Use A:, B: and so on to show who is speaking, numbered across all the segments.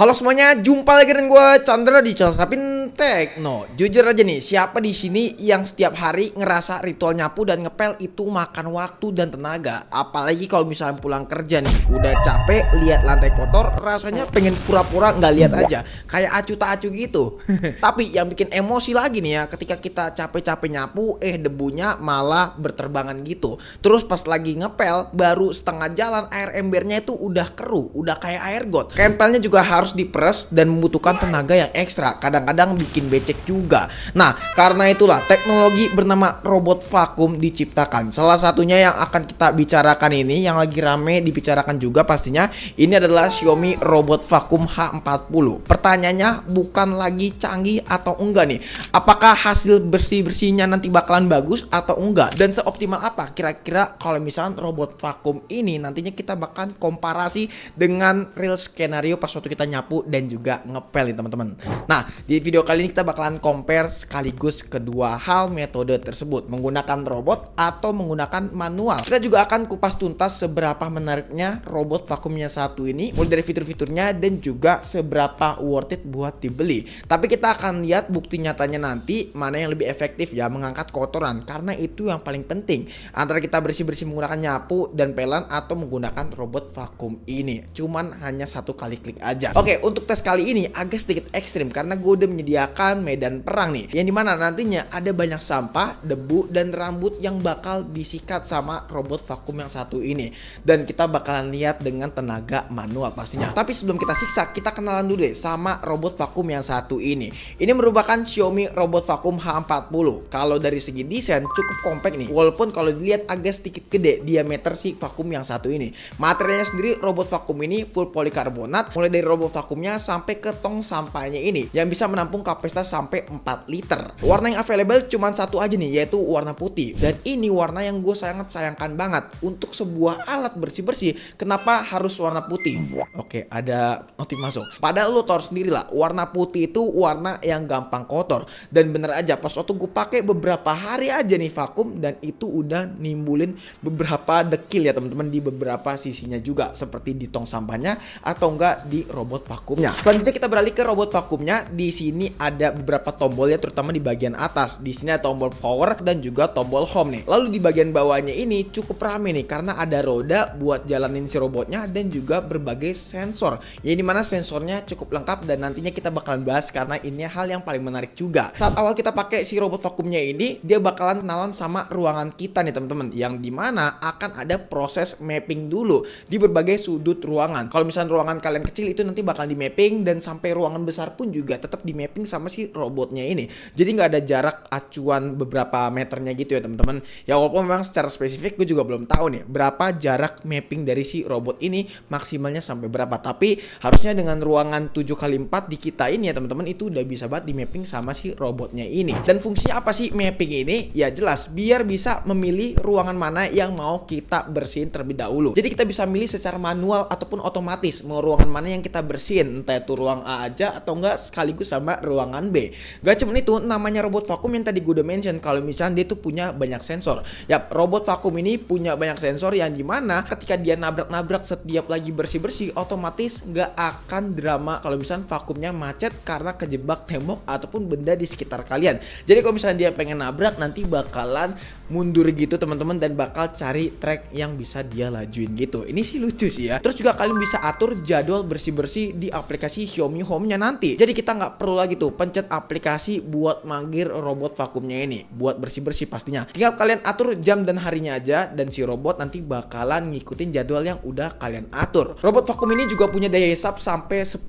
A: Halo semuanya, jumpa lagi dengan gue Chandra di channel Rapin Tekno. Jujur aja nih, siapa di sini yang setiap hari ngerasa ritual nyapu dan ngepel itu makan waktu dan tenaga? Apalagi kalau misalnya pulang kerja nih, udah capek lihat lantai kotor, rasanya pengen pura-pura nggak lihat aja, kayak acu tak acu gitu. Tapi yang bikin emosi lagi nih ya, ketika kita capek-capek nyapu, debunya malah berterbangan gitu. Terus pas lagi ngepel, baru setengah jalan air embernya itu udah keruh, udah kayak air got. Kempelnya juga harus diperes dan membutuhkan tenaga yang ekstra, kadang-kadang bikin becek juga. Nah, karena itulah teknologi bernama robot vakum diciptakan. Salah satunya yang akan kita bicarakan ini, yang lagi rame dibicarakan juga pastinya, ini adalah Xiaomi Robot Vacuum H40. Pertanyaannya bukan lagi canggih atau enggak nih, apakah hasil bersih-bersihnya nanti bakalan bagus atau enggak, dan seoptimal apa kira-kira kalau misalnya robot vakum ini nantinya kita bakalan komparasi dengan real skenario pas waktu kita nyapu dan juga ngepel nih teman-teman. Nah, di video kali ini kita bakalan compare sekaligus kedua hal metode tersebut, menggunakan robot atau menggunakan manual. Kita juga akan kupas tuntas seberapa menariknya robot vakumnya satu ini, mulai dari fitur-fiturnya dan juga seberapa worth it buat dibeli. Tapi kita akan lihat bukti nyatanya nanti mana yang lebih efektif ya mengangkat kotoran, karena itu yang paling penting antara kita bersih-bersih menggunakan nyapu dan pelan atau menggunakan robot vakum ini. Cuman hanya satu kali klik aja. Oke, untuk tes kali ini agak sedikit ekstrim karena gue udah menyediakan medan perang nih, yang dimana nantinya ada banyak sampah, debu, dan rambut yang bakal disikat sama robot vakum yang satu ini, dan kita bakalan lihat dengan tenaga manual pastinya. Tapi sebelum kita siksa, kita kenalan dulu deh sama robot vakum yang satu ini. Ini merupakan Xiaomi Robot Vacuum H40. Kalau dari segi desain cukup compact nih, walaupun kalau dilihat agak sedikit gede diameter si vakum yang satu ini. Materialnya sendiri robot vakum ini full polikarbonat, mulai dari robot vakumnya sampai ke tong sampahnya ini yang bisa menampung kapasitas sampai 4 liter. Warna yang available cuma satu aja nih, yaitu warna putih, dan ini warna yang gue sangat sayangkan banget untuk sebuah alat bersih-bersih. Kenapa harus warna putih? Oke, ada notif masuk. Padahal lo tau sendiri lah, warna putih itu warna yang gampang kotor, dan bener aja pas waktu gue pakai beberapa hari aja nih vakum, dan itu udah nimbulin beberapa dekil ya teman-teman di beberapa sisinya juga, seperti di tong sampahnya atau enggak di robot vakumnya. Selanjutnya kita beralih ke robot vakumnya. Di sini ada beberapa tombol ya, terutama di bagian atas. Di sini ada tombol power dan juga tombol home nih. Lalu di bagian bawahnya ini cukup rame nih karena ada roda buat jalanin si robotnya dan juga berbagai sensor. Ya, ini mana sensornya cukup lengkap dan nantinya kita bakalan bahas karena ini hal yang paling menarik juga. Saat awal kita pakai si robot vakumnya ini, dia bakalan kenalan sama ruangan kita nih teman-teman, yang dimana akan ada proses mapping dulu di berbagai sudut ruangan. Kalau misalnya ruangan kalian kecil itu nanti bakal di mapping, dan sampai ruangan besar pun juga tetap di mapping sama si robotnya ini. Jadi nggak ada jarak acuan beberapa meternya gitu ya teman-teman. Ya walaupun memang secara spesifik gue juga belum tahu nih berapa jarak mapping dari si robot ini maksimalnya sampai berapa. Tapi harusnya dengan ruangan 7x4 di kita ini ya teman-teman, itu udah bisa banget di mapping sama si robotnya ini. Dan fungsinya apa sih mapping ini? Ya jelas biar bisa memilih ruangan mana yang mau kita bersihin terlebih dahulu. Jadi kita bisa milih secara manual ataupun otomatis mau ruangan mana yang kita bersihin, entah itu ruang A aja atau enggak sekaligus sama ruangan B. Gak cuma itu, namanya robot vakum yang tadi gue udah mention kalau misalnya dia tuh punya banyak sensor. Ya, robot vakum ini punya banyak sensor yang dimana ketika dia nabrak-nabrak setiap lagi bersih-bersih, otomatis nggak akan drama kalau misalnya vakumnya macet karena kejebak tembok ataupun benda di sekitar kalian. Jadi kalau misalnya dia pengen nabrak, nanti bakalan mundur gitu teman-teman, dan bakal cari track yang bisa dia lajuin gitu. Ini sih lucu sih ya. Terus juga kalian bisa atur jadwal bersih-bersih di aplikasi Xiaomi Home-nya nanti. Jadi kita nggak perlu lagi tuh pencet aplikasi buat manggil robot vakumnya ini buat bersih-bersih pastinya. Tinggal kalian atur jam dan harinya aja, dan si robot nanti bakalan ngikutin jadwal yang udah kalian atur. Robot vakum ini juga punya daya hisap sampai 10.000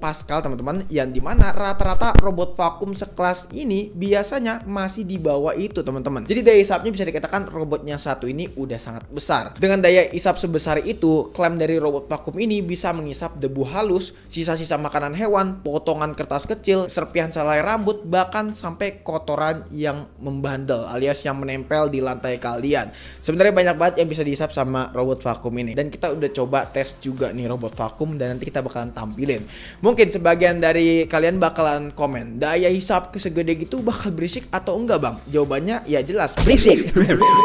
A: Pascal teman-teman, yang dimana rata-rata robot vakum sekelas ini biasanya masih di bawah itu teman-teman. Jadi daya hisapnya bisa dikatakan robotnya satu ini udah sangat besar. Dengan daya hisap sebesar itu, klaim dari robot vakum ini bisa menghisap debu halus, sisa-sisa makanan hewan, potongan kertas kecil, kutil, serpihan selai rambut, bahkan sampai kotoran yang membandel alias yang menempel di lantai kalian. Sebenarnya banyak banget yang bisa dihisap sama robot vakum ini, dan kita udah coba tes juga nih robot vakum, dan nanti kita bakalan tampilin. Mungkin sebagian dari kalian bakalan komen, daya hisap segede gitu bakal berisik atau enggak bang? Jawabannya ya jelas berisik.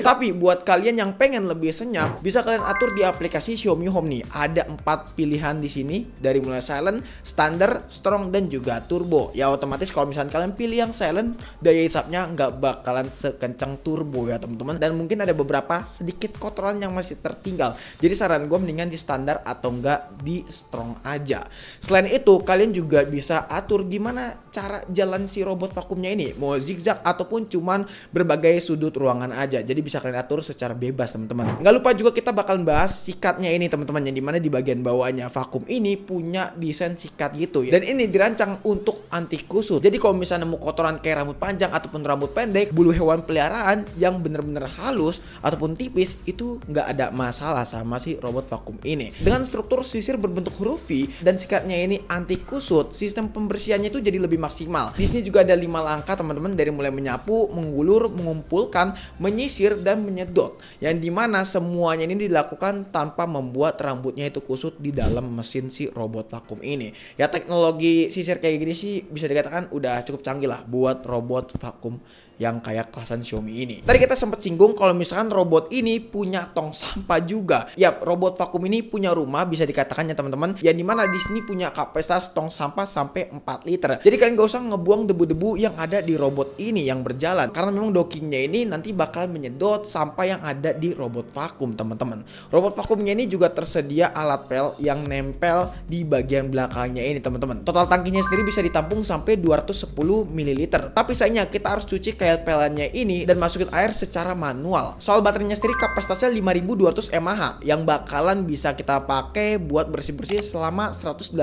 A: Tapi buat kalian yang pengen lebih senyap, bisa kalian atur di aplikasi Xiaomi Home nih. Ada 4 pilihan di sini, dari mulai silent, standar, strong, dan juga turbo. Ya otomatis kalau misalnya kalian pilih yang silent, daya hisapnya nggak bakalan sekencang turbo ya teman-teman. Dan mungkin ada beberapa sedikit kotoran yang masih tertinggal. Jadi saran gue mendingan di standar atau enggak di strong aja. Selain itu kalian juga bisa atur gimana cara jalan si robot vakumnya ini, mau zigzag ataupun cuman berbagai sudut ruangan aja. Jadi bisa kalian atur secara bebas teman-teman. Nggak lupa juga kita bakalan bahas sikatnya ini teman-teman, yang dimana di bagian bawahnya vakum ini punya desain sikat gitu ya. Dan ini dirancang untuk anti kusut. Jadi kalau misalnya nemu kotoran kayak rambut panjang ataupun rambut pendek, bulu hewan peliharaan yang bener-bener halus ataupun tipis, itu nggak ada masalah sama si robot vakum ini. Dengan struktur sisir berbentuk huruf V dan sikatnya ini anti kusut, sistem pembersihannya itu jadi lebih maksimal. Di sini juga ada 5 langkah teman-teman, dari mulai menyapu, menggulur, mengumpulkan, menyisir, dan menyedot, yang dimana semuanya ini dilakukan tanpa membuat rambutnya itu kusut di dalam mesin si robot vakum ini. Ya teknologi sisir kayak gini sih bisa dikatakan udah cukup canggih lah buat robot vakum yang kayak kelasan Xiaomi ini. Tadi kita sempat singgung kalau misalkan robot ini punya tong sampah juga. Yap, robot vakum ini punya rumah bisa dikatakan ya teman-teman, yang dimana di sini punya kapasitas tong sampah sampai 4 liter. Jadi kalian gak usah ngebuang debu-debu yang ada di robot ini yang berjalan, karena memang dockingnya ini nanti bakal menyedot sampah yang ada di robot vakum teman-teman. Robot vakumnya ini juga tersedia alat pel yang nempel di bagian belakangnya ini teman-teman. Total tangkinya sendiri bisa ditampung sampai 210 ml. Tapi sayangnya kita harus cuci kayak pelannya ini dan masukin air secara manual. Soal baterainya sendiri kapasitasnya 5200 mAh yang bakalan bisa kita pakai buat bersih-bersih selama 180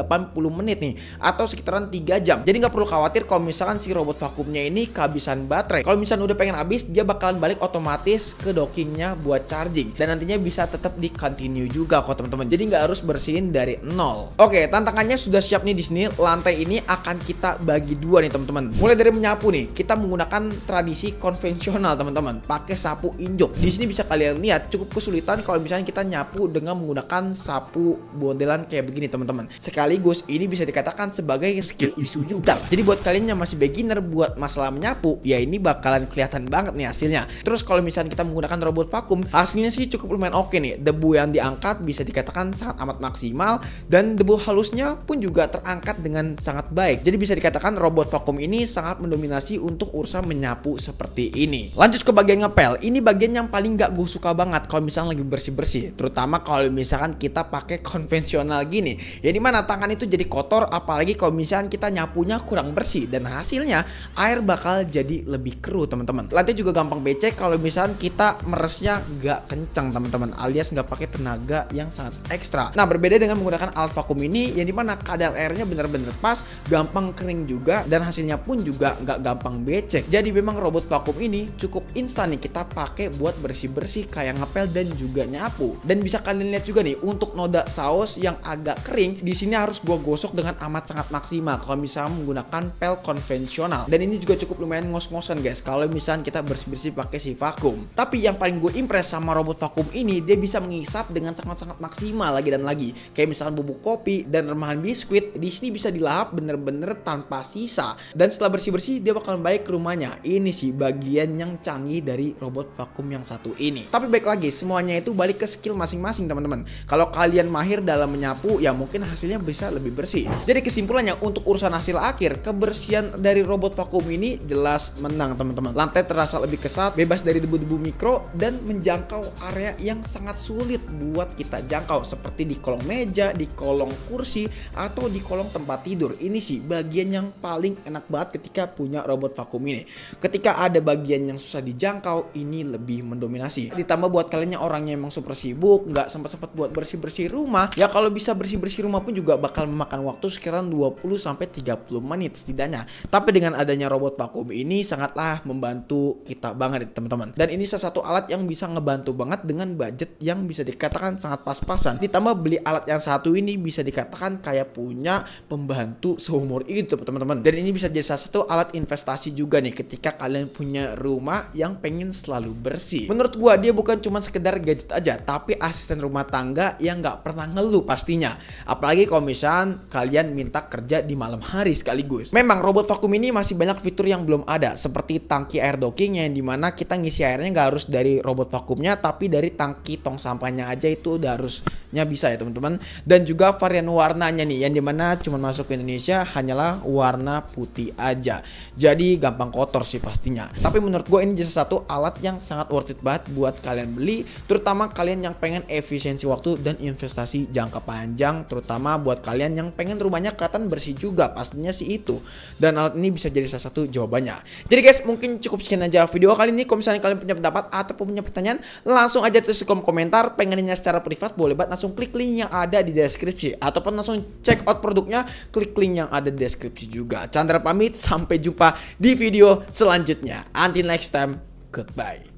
A: menit nih, atau sekitaran 3 jam. Jadi nggak perlu khawatir kalau misalkan si robot vakumnya ini kehabisan baterai. Kalau misalnya udah pengen habis, dia bakalan balik otomatis ke dockingnya buat charging, dan nantinya bisa tetap di continue juga kok teman-teman. Jadi nggak harus bersihin dari nol. Oke, tantangannya sudah siap nih di sini. Lantai ini akan kita bagi dua nih teman-teman. Mulai dari menyapu nih, kita menggunakan tradisi konvensional teman-teman, pakai sapu injok. Di sini bisa kalian lihat cukup kesulitan kalau misalnya kita nyapu dengan menggunakan sapu modelan kayak begini teman-teman. Sekaligus ini bisa dikatakan sebagai skill isu juga. Jadi buat kalian yang masih beginner buat masalah menyapu, ya ini bakalan kelihatan banget nih hasilnya. Terus kalau misalnya kita menggunakan robot vakum, hasilnya sih cukup lumayan oke nih. Debu yang diangkat bisa dikatakan sangat amat maksimal, dan debu halusnya pun juga terangkat dengan sangat baik. Jadi bisa dikatakan robot vakum ini sangat mendominasi untuk urusan menyapu seperti ini. Lanjut ke bagian ngepel. Ini bagian yang paling gak gue suka banget kalau misalnya lagi bersih-bersih, terutama kalau misalkan kita pakai konvensional gini, ya dimana tangan itu jadi kotor, apalagi kalau misalkan kita nyapunya kurang bersih, dan hasilnya air bakal jadi lebih keruh teman-teman. Lantai juga gampang becek kalau misalkan kita meresnya gak kencang teman-teman, alias gak pakai tenaga yang sangat ekstra. Nah berbeda dengan menggunakan alat vakum ini, yang dimana kadar airnya bener-bener pas, gampang kering juga, dan hasilnya pun juga gak gampang becek. Jadi memang robot vakum ini cukup instan nih kita pakai buat bersih-bersih kayak ngepel dan juga nyapu. Dan bisa kalian lihat juga nih, untuk noda saus yang agak kering, di sini harus gua gosok dengan amat sangat maksimal kalau misalnya menggunakan pel konvensional. Dan ini juga cukup lumayan ngos-ngosan guys kalau misalnya kita bersih-bersih pakai si vakum. Tapi yang paling gue impress sama robot vakum ini, dia bisa mengisap dengan sangat-sangat maksimal lagi dan lagi. Kayak misalkan bubuk kopi dan remahan biskuit, di sini bisa dilahap bener-bener tanpa sisa. Dan setelah bersih-bersih, dia bakal balik ke rumahnya. Ini sih bagian yang canggih dari robot vakum yang satu ini. Tapi baik lagi, semuanya itu balik ke skill masing-masing teman-teman. Kalau kalian mahir dalam menyapu, ya mungkin hasilnya bisa lebih bersih. Jadi kesimpulannya, untuk urusan hasil akhir, kebersihan dari robot vakum ini jelas menang teman-teman. Lantai terasa lebih kesat, bebas dari debu-debu mikro, dan menjangkau area yang sangat sulit buat kita jangkau, seperti di kolong meja, di kolong kursi, atau di kolong tempat tidur. Ini sih bagian yang paling enak banget ketika punya robot vakum ini. Ketika ada bagian yang susah dijangkau, ini lebih mendominasi. Ditambah buat kalian yang orangnya emang super sibuk, nggak sempat-sempat buat bersih-bersih rumah, ya kalau bisa bersih-bersih rumah pun juga bakal memakan waktu sekiranya 20-30 menit setidaknya. Tapi dengan adanya robot vakum ini sangatlah membantu kita banget teman-teman. Dan ini salah satu alat yang bisa ngebantu banget dengan budget yang bisa dikatakan sangat pas-pasan. Ditambah beli alat yang satu ini bisa dikatakan kayak punya pembantu seumur hidup itu teman-teman. Dan ini bisa jadi salah satu alat investasi juga nih ketika kalian punya rumah yang pengen selalu bersih. Menurut gua dia bukan cuma sekedar gadget aja, tapi asisten rumah tangga yang nggak pernah ngeluh pastinya. Apalagi kalau misalnya kalian minta kerja di malam hari sekaligus. Memang robot vakum ini masih banyak fitur yang belum ada, seperti tangki air docking yang dimana kita ngisi airnya nggak harus dari robot vakumnya, tapi dari tangki tong sampahnya aja itu udah harusnya bisa ya teman-teman. Dan juga varian warnanya nih, yang dimana cuma masuk ke Indonesia hanyalah warna putih aja. Jadi gampang kotor sih pastinya. Tapi menurut gue ini jadi satu alat yang sangat worth it banget buat kalian beli, terutama kalian yang pengen efisiensi waktu dan investasi jangka panjang, terutama buat kalian yang pengen rumahnya kelihatan bersih juga, pastinya sih itu. Dan alat ini bisa jadi salah satu jawabannya. Jadi guys, mungkin cukup sekian aja video kali ini. Kalau misalnya kalian punya pendapat ataupun punya pertanyaan, langsung aja tulis di kolom komentar. Pengennya secara privat, boleh banget langsung klik link yang ada di deskripsi, ataupun langsung check out produknya, klik link yang ada di deskripsi juga. Chandra pamit, sampai jumpa di video selanjutnya. Until next time, goodbye.